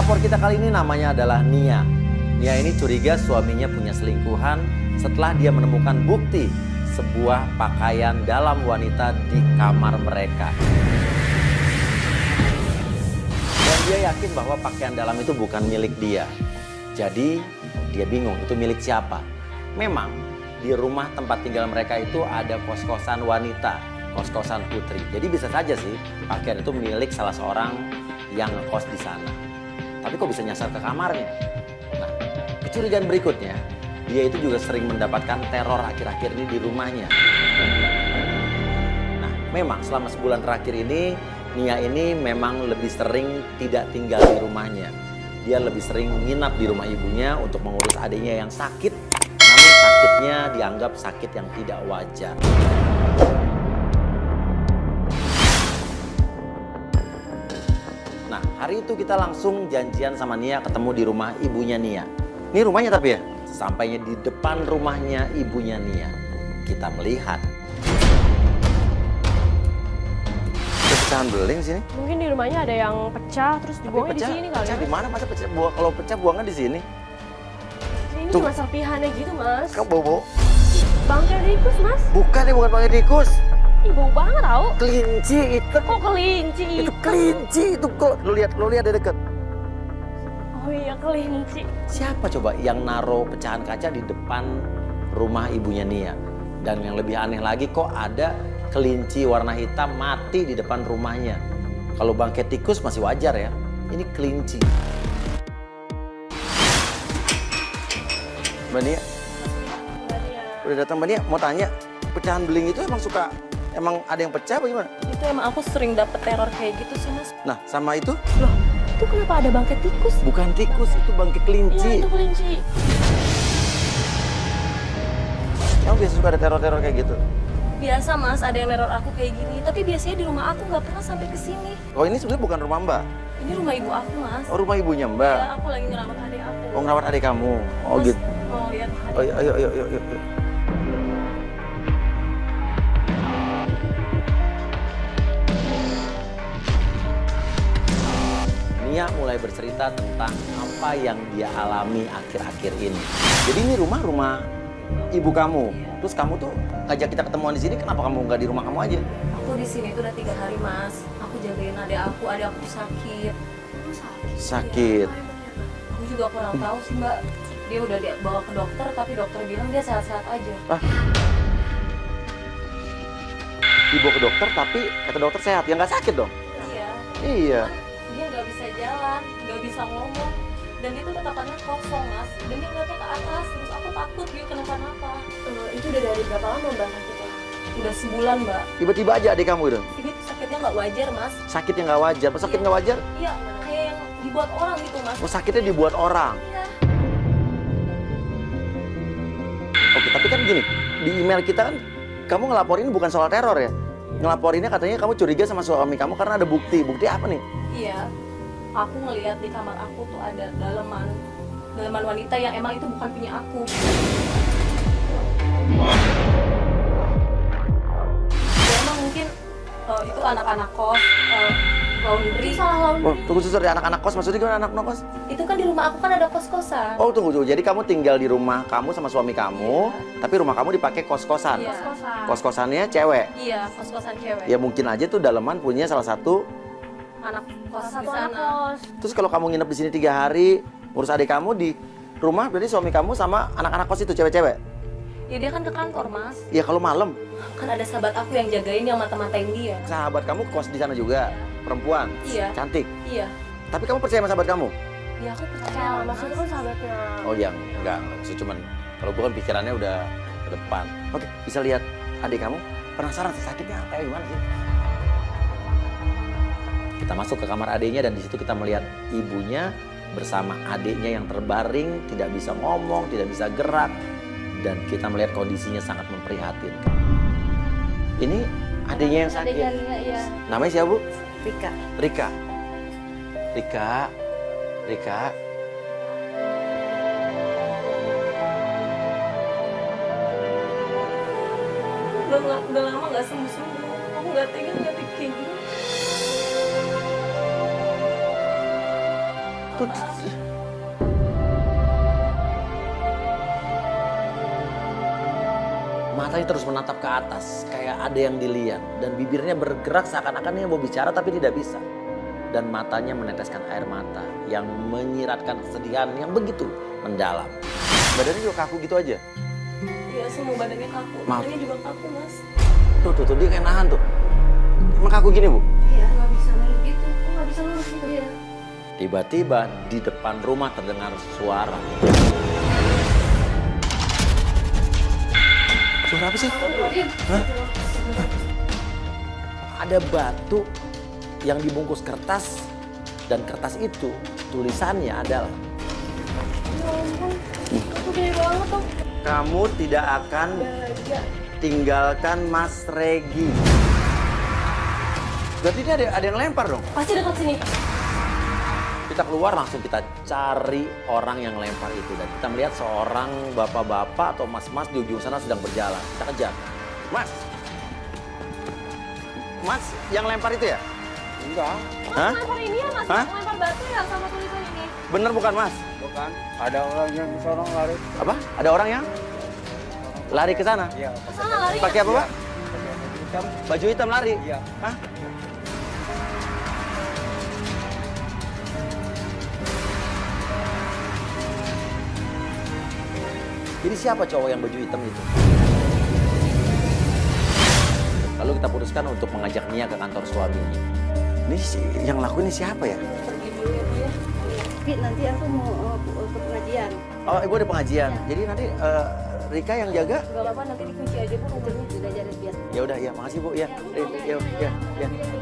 Pelapor kita kali ini namanya adalah Nia. Nia ini curiga suaminya punya selingkuhan setelah dia menemukan bukti sebuah pakaian dalam wanita di kamar mereka. Dan dia yakin bahwa pakaian dalam itu bukan milik dia. Jadi dia bingung itu milik siapa. Memang di rumah tempat tinggal mereka itu ada kos-kosan wanita, kos-kosan putri. Jadi bisa saja sih pakaian itu milik salah seorang yang ngekos di sana. Tapi kok bisa nyasar ke kamarnya? Nah, kecurigaan berikutnya, dia itu juga sering mendapatkan teror akhir-akhir ini di rumahnya. Nah, memang selama sebulan terakhir ini, Nia ini memang lebih sering tidak tinggal di rumahnya. Dia lebih sering nginap di rumah ibunya untuk mengurus adiknya yang sakit. Namun sakitnya dianggap sakit yang tidak wajar. Nah, hari itu kita langsung janjian sama Nia ketemu di rumah ibunya Nia. Ini rumahnya tapi ya? Sampainya di depan rumahnya ibunya Nia, kita melihat pecahan beling sini. Mungkin di rumahnya ada yang pecah terus dibuangnya di sini kali. Pecah di mana? Masa pecah? Kalau pecah buangnya di sini. Ini cuma serpihannya gitu, Mas. Kamu bau-bau? Bangkai tikus, Mas. Bukan, ini bukan bangkai tikus. Ih, bau banget tau. Kelinci itu. Kok kelinci Itu kelinci itu. Lu lihat dari dekat. Oh iya, kelinci. Siapa coba yang naruh pecahan kaca di depan rumah ibunya Nia? Dan yang lebih aneh lagi, kok ada kelinci warna hitam mati di depan rumahnya. Kalau bangkai tikus masih wajar ya. Ini kelinci. Mbak Nia, udah datang Mbak Nia, mau tanya, pecahan beling itu emang ada yang pecah apa gimana? Itu emang aku sering dapet teror kayak gitu sih, Mas. Nah, sama itu? Loh, itu kenapa ada bangkai tikus? Bukan tikus, itu bangkai kelinci. Iya, itu kelinci. Kamu biasa suka ada teror-teror kayak gitu? Biasa, Mas, ada yang neror aku kayak gini. Tapi biasanya di rumah aku nggak pernah sampai ke sini. Oh, ini sebenarnya bukan rumah Mbak? Ini rumah ibu aku, Mas. Oh, rumah ibunya Mbak? Ya, aku lagi ngerawat adik aku. Oh, ngerawat adik kamu? Oh, Mas, gitu. mau lihat adik. Oh, ayo. Nia mulai bercerita tentang apa yang dia alami akhir-akhir ini. Jadi ini rumah ibu kamu. Terus kamu tuh ngajak kita ketemuan di sini, kenapa kamu nggak di rumah kamu aja? Aku di sini tuh udah 3 hari, Mas. Aku jagain adik aku tuh sakit. Sakit. Iya. Aku juga kurang tahu sih, Mbak. Dia udah dibawa ke dokter, tapi dokter bilang dia sehat-sehat aja. Dibawa ke dokter, tapi kata dokter sehat. Ya nggak sakit dong? Iya. Iya. Dia nggak bisa jalan, nggak bisa ngomong, dan dia tuh tatapannya kosong, Mas. Dan dia ngeliatnya ke atas, terus aku takut dia kenapa-napa. Itu udah dari berapa lama, Mbak? Udah sebulan, Mbak. Tiba-tiba aja adik kamu itu? Ini tuh sakitnya nggak wajar, Mas. Sakitnya nggak wajar. Pas sakit nggak wajar? Iya, kayak yang dibuat orang gitu, Mas. Oh, sakitnya dibuat orang. Iya. Oke, tapi kan gini, di email kita kan kamu ngelaporin bukan soal teror ya? Ngelaporinnya katanya kamu curiga sama suami kamu karena ada bukti. Bukti apa nih? Iya. Aku ngelihat di kamar aku tuh ada daleman wanita yang emang itu bukan punya aku. Ya, emang mungkin itu anak-anak kos, laundry. Salah laundry. Oh, tunggu suster, ya anak-anak kos maksudnya gimana anak-anak kos? Itu kan di rumah aku kan ada kos-kosan. Oh, tunggu. Jadi kamu tinggal di rumah kamu sama suami kamu, tapi rumah kamu dipakai kos-kosan. Iya. Kos-kosannya cewek. Iya, kos-kosan cewek. Ya mungkin aja tuh daleman punya salah satu. Anak kos di Satu anak sana. kos. Terus kalau kamu nginep di sini 3 hari, ngurus adik kamu di rumah, berarti suami kamu sama anak-anak kos itu cewek-cewek? Ya dia kan ke kantor, Mas. Ya kalau malam, Kan ada sahabat aku yang jagain, yang mata-matain dia. sahabat kamu kos di sana juga, perempuan, Iya. cantik. Iya. Tapi kamu percaya sama sahabat kamu? Ya aku percaya, Nah, Mas. maksudnya kan sahabatnya. Oh yang enggak, maksud cuman kalau gue kan pikirannya udah ke depan. Oke, bisa lihat adik kamu, penasaran sih sakitnya kayak gimana sih? Kita masuk ke kamar adiknya dan di situ kita melihat ibunya bersama adiknya yang terbaring, tidak bisa ngomong, tidak bisa gerak, dan kita melihat kondisinya sangat memprihatinkan. Ini adiknya yang sakit. Adiknya, iya. Namanya siapa, Bu? Rika. Rika. Rika. Udah lama nggak sembuh-sembuh. Aku nggak tega ngeliat kayak gini. Tuh. Matanya terus menatap ke atas, kayak ada yang dilihat. Dan bibirnya bergerak seakan-akan dia mau bicara tapi tidak bisa. Dan matanya meneteskan air mata yang menyiratkan kesedihan yang begitu mendalam. Badannya juga kaku gitu aja. Iya, semua badannya kaku. Maaf. Badannya juga kaku, Mas. Tuh, dia kayak nahan tuh. Emang kaku gini, Bu? Iya, nggak bisa lurus gitu. Nggak bisa lurus gitu ya. Tiba-tiba di depan rumah terdengar suara. Suara apa sih? Hah? Ada batu yang dibungkus kertas dan kertas itu tulisannya adalah Ya ampun, aku gede banget tuh. kamu tidak akan Baja. tinggalkan Mas Regi. Berarti ini ada yang lempar dong. Pasti dekat sini. Kita keluar langsung kita cari orang yang lempar itu dan kita melihat seorang bapak-bapak atau mas-mas di ujung sana sedang berjalan. Kita kejar. Mas. Mas yang lempar itu ya? Enggak, Mas Hah? lempar ini ya, Mas? Hah? Lempar batu ya sama tulisan ini. Bener bukan Mas? bukan. Ada orang yang di sana lari. Apa? Ada orang yang lari ke sana? Iya, Sana lari. Pakai apa, Pak? pakai baju hitam. Baju hitam lari? Iya. Hah? Jadi siapa cowok yang baju hitam itu? Lalu kita putuskan untuk mengajak Nia ke kantor suaminya. Ini yang lakuin ini siapa ya? Pergi dulu ya, Bu ya. Tapi nanti aku mau ke pengajian. Oh, ibu ada pengajian. Jadi nanti Rika yang jaga? Gak apa-apa, nanti dikunci aja, Bu, rumahnya. Sudah jadi biar. Ya udah, ya makasih Bu. Ya,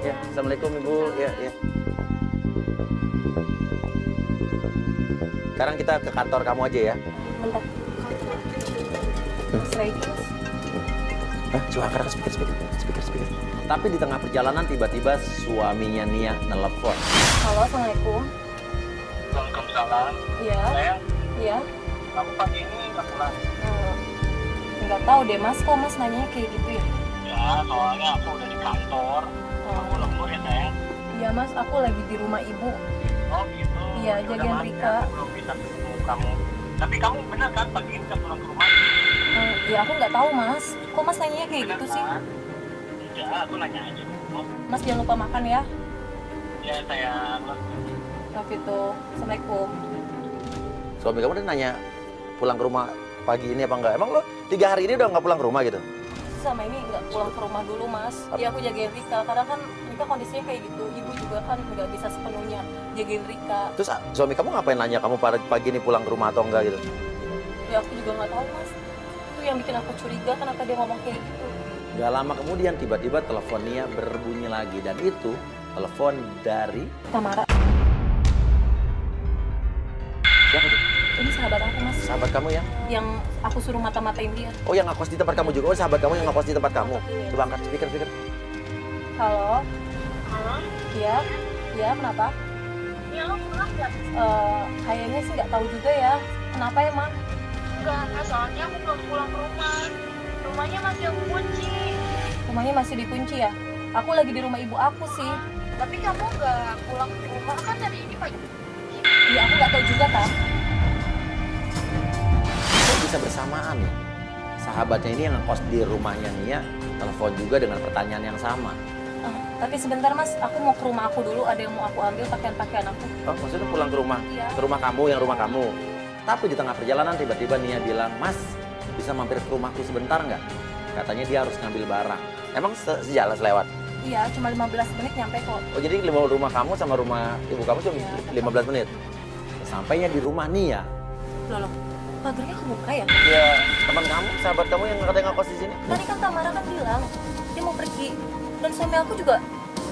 ya. Assalamualaikum Ibu. Ya. Sekarang kita ke kantor kamu aja ya. Bentar. Mas Regi, Mas. Hah? Coba angkat speaker. Tapi di tengah perjalanan tiba-tiba suaminya Nia nelpon. Halo, Assalamualaikum. Waalaikumsalam. Iya. Sayang, Iya. kamu pagi ini nggak pulang? Nggak tahu deh, Mas. Kok Mas nanyanya kayak gitu ya? Ya, soalnya aku udah di kantor. Aku lembur ya, sayang. Iya, Mas. Aku lagi di rumah Ibu. Oh gitu. Iya, Ya udah, jagain maaf ya, Rika. aku belum bisa ketemu kamu. Tapi kamu benar kan pagi ini nggak pulang ke rumah? Ya, aku nggak tahu, Mas. Kok Mas nanyanya kayak Benar gitu sih? kan? Ya, aku nanya aja. Oh, Mas jangan lupa makan ya. ya sayang. Love you too. Assalamualaikum. Suami kamu udah nanya pulang ke rumah pagi ini apa enggak? Emang lo 3 hari ini udah nggak pulang ke rumah gitu? Sama ini nggak pulang ke rumah dulu, Mas. Ya aku jagain Rika, karena kan Rika kondisinya kayak gitu. Ibu juga kan nggak bisa sepenuhnya jagain Rika. Terus suami kamu ngapain nanya kamu pagi ini pulang ke rumah atau enggak gitu? Ya aku juga nggak tahu, Mas. Itu yang bikin aku curiga, kenapa dia ngomong kayak gitu. Gak lama kemudian tiba-tiba telepon Nia berbunyi lagi dan itu telepon dari Tamara, siapa tuh? ini sahabat aku, Mas. Sahabat kamu ya? Yang aku suruh mata-matain dia. Oh yang ngekos di tempat kamu juga? Oh sahabat kamu yang ngekos di tempat kamu? Coba angkat speaker. Halo? Halo? Iya? Iya, kenapa? Ya lo pulang nggak? Kayaknya sih nggak tahu juga ya. Kenapa emang? Enggak, soalnya aku belum pulang ke rumah. Rumahnya masih aku kunci. Rumahnya masih dikunci ya? Aku lagi di rumah ibu aku sih. Tapi kamu nggak pulang ke rumah kan dari ini pagi. Iya, aku nggak tahu juga, Kak. Kok bisa bersamaan ya? Sahabatnya ini yang ngekos di rumahnya Nia telepon juga dengan pertanyaan yang sama. Tapi sebentar, Mas, aku mau ke rumah aku dulu. Ada yang mau aku ambil pakaian-pakaian aku. Oh maksudnya pulang ke rumah? Iya. Ke rumah kamu, yang rumah kamu. Tapi di tengah perjalanan tiba-tiba Nia bilang, Mas bisa mampir ke rumahku sebentar nggak? Katanya dia harus ngambil barang. Emang sejalan selewat? Iya, cuma 15 menit nyampe kok. Oh jadi rumah kamu sama rumah ibu kamu cuma Iya. 15 menit? Sampainya di rumah Nia. Loh, pagarnya kebuka ya? Ya teman kamu, sahabat kamu yang katanya ngekos di sini. Tadi kan Tamara kan bilang dia mau pergi. Dan suami aku juga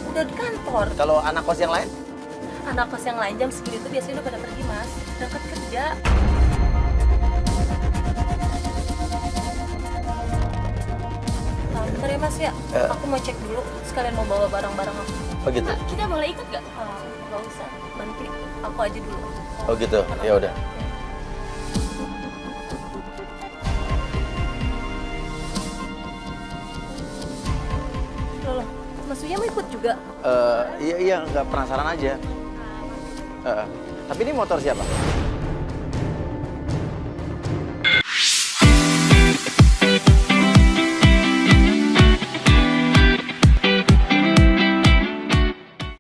udah di kantor. Kalau anak kos yang lain? Anak kos yang lain jam segini tuh biasanya udah pada pergi, Mas. Berangkat kerja. Bentar ya, Mas ya. Aku mau cek dulu. Sekalian mau bawa barang-barang aku. Oh gitu? Kita boleh ikut nggak? Nggak usah. Nanti aku aja dulu. Oh gitu, ya udah. Loh, Mas Uya mau ikut juga? Iya nggak penasaran aja. Tapi ini motor siapa?